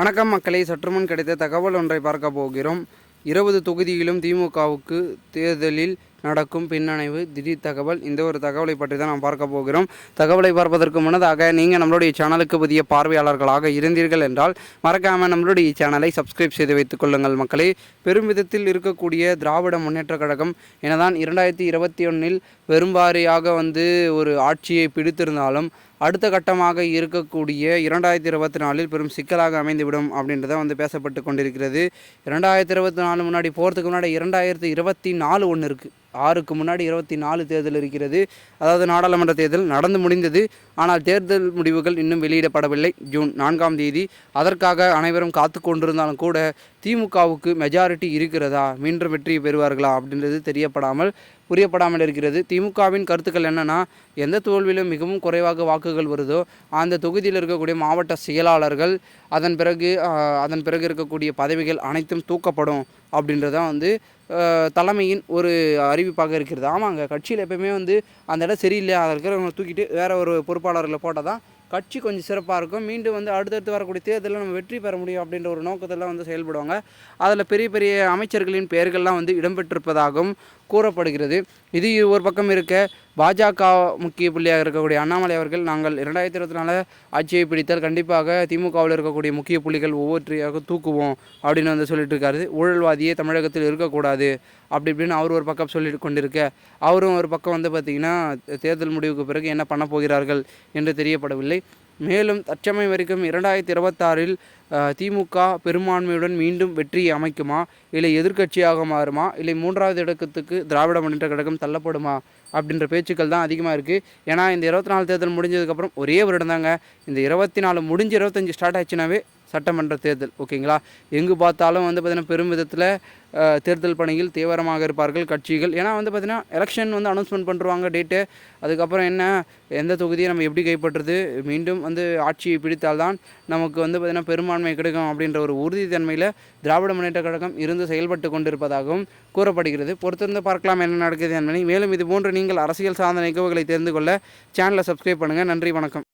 வணக்கம் மக்களை, சற்றுமுன் கிடைத்த தகவல் ஒன்றை பார்க்க போகிறோம். 20 தொகுதியிலும் திமுகவுக்கு தேர்தலில் நடக்கும் பின்னடைவு திடீர் தகவல். இந்த ஒரு தகவலை பற்றி தான் நாம் பார்க்க போகிறோம். தகவலை பார்ப்பதற்கு முன்னதாக நீங்கள் நம்மளுடைய சேனலுக்கு புதிய பார்வையாளர்களாக இருந்தீர்கள் என்றால் மறக்காமல் நம்மளுடைய சேனலை சப்ஸ்கிரைப் செய்து வைத்துக் கொள்ளுங்கள். மக்களே, பெரும் விதத்தில் இருக்கக்கூடிய திராவிட முன்னேற்ற கழகம் என்னதான் 2021 பெரும்பாரியாக ஒரு ஆட்சியை பிடித்திருந்தாலும் அடுத்த கட்டமாக இருக்கக்கூடிய 2024 பெரும் சிக்கலாக அமைந்துவிடும் அப்படின்றத பேசப்பட்டு கொண்டிருக்கிறது. 2024 முன்னாடி போகிறதுக்கு முன்னாடி 2024 ஒன்று இருக்குது. 6க்கு முன்னாடி 24 தேர்தல் இருக்கிறது. அதாவது நாடாளுமன்ற தேர்தல் நடந்து முடிந்தது. ஆனால் தேர்தல் முடிவுகள் இன்னும் வெளியிடப்படவில்லை. ஜூன் 4ஆம் தேதி. அதற்காக அனைவரும் காத்து கொண்டிருந்தாலும் கூட திமுகவுக்கு மெஜாரிட்டி இருக்கிறதா, மீண்டும் வெற்றி பெறுவார்களா அப்படின்றது புரியப்படாமல் இருக்கிறது. திமுகவின் கருத்துக்கள் என்னென்னா, எந்த தோல்வியிலும் மிகவும் குறைவாக வாக்குகள் வருதோ அந்த தொகுதியில் இருக்கக்கூடிய மாவட்ட செயலாளர்கள் அதன் பிறகு இருக்கக்கூடிய பதவிகள் அனைத்தும் தூக்கப்படும் அப்படின்றதான் தலைமையின் ஒரு அறிவிப்பாக இருக்கிறது. ஆமாங்க, கட்சியில் எப்போயுமே அந்த இடம் சரியில்லை, அதில் இருக்கிறவங்க தூக்கிட்டு வேறு ஒரு பொறுப்பாளர்களை போட்டால் தான் கட்சி கொஞ்சம் சிறப்பாக இருக்கும். மீண்டும் அடுத்தடுத்து வரக்கூடிய தேர்தலில் நம்ம வெற்றி பெற முடியும் அப்படின்ற ஒரு நோக்கத்தில் செயல்படுவாங்க. அதில் பெரிய பெரிய அமைச்சர்களின் பெயர்கள்லாம் இடம்பெற்றிருப்பதாகவும் கூறப்படுகிறது. இது ஒரு பக்கம் இருக்க, பாஜக முக்கிய புள்ளியாக இருக்கக்கூடிய அண்ணாமலை அவர்கள், நாங்கள் 2024 ஆட்சியை பிடித்தால் கண்டிப்பாக திமுகவில் இருக்கக்கூடிய முக்கிய புள்ளிகள் ஒவ்வொன்றையாக தூக்குவோம் அப்படின்னு சொல்லிட்டு இருக்காரு. ஊழல்வாதியே தமிழகத்தில் இருக்கக்கூடாது அப்படி இப்படின்னு அவர் ஒரு பக்கம் சொல்லிட்டு கொண்டிருக்க, அவரும் ஒரு பக்கம் பார்த்திங்கன்னா தேர்தல் முடிவுக்கு பிறகு என்ன பண்ண போகிறார்கள் என்று தெரியப்படவில்லை. மேலும் தற்சமயம் வரைக்கும் 2026 திமுக பெரும்பான்மையுடன் மீண்டும் வெற்றியை அமைக்குமா, இல்லை எதிர்க்கட்சியாக மாறுமா, இல்லை 3வது இடத்துக்கு திராவிட முன்னேற்ற கழகம் தள்ளப்படுமா அப்படின்ற பேச்சுக்கள் தான் அதிகமாக இருக்குது. ஏன்னா இந்த 24 தேர்தல் முடிஞ்சதுக்கப்புறம் ஒரே வருடம் தாங்க. இந்த 24 முடிஞ்சு 25 ஸ்டார்ட் ஆச்சுனாவே சட்டமன்ற தேர்தல். ஓகேங்களா, எங்கு பார்த்தாலும் பார்த்திங்கன்னா பெரும் விதத்தில் தேர்தல் பணியில் தீவிரமாக இருப்பார்கள் கட்சிகள். ஏன்னா பார்த்திங்கன்னா எலெக்ஷன் அனௌன்ஸ்மெண்ட் பண்ணுறாங்க டேட்டு. அதுக்கப்புறம் எந்த தொகுதியை நம்ம எப்படி கைப்பற்றுறது, மீண்டும் ஆட்சியை பிடித்தால்தான் நமக்கு பார்த்திங்கன்னா பெரும்பான்மை கிடைக்கும் அப்படின்ற ஒரு உறுதித்தன்மையில் திராவிட முன்னேற்ற கழகம் இருந்து செயல்பட்டு கொண்டிருப்பதாகவும் கூறப்படுகிறது. பொறுத்திருந்து பார்க்கலாம் என்ன நடக்குது என்பதை. மேலும் இது போன்று நீங்கள் அரசியல் சார்ந்த நிகழ்வுகளை தெரிந்து கொள்ள சேனலை சப்ஸ்கிரைப் பண்ணுங்கள். நன்றி, வணக்கம்.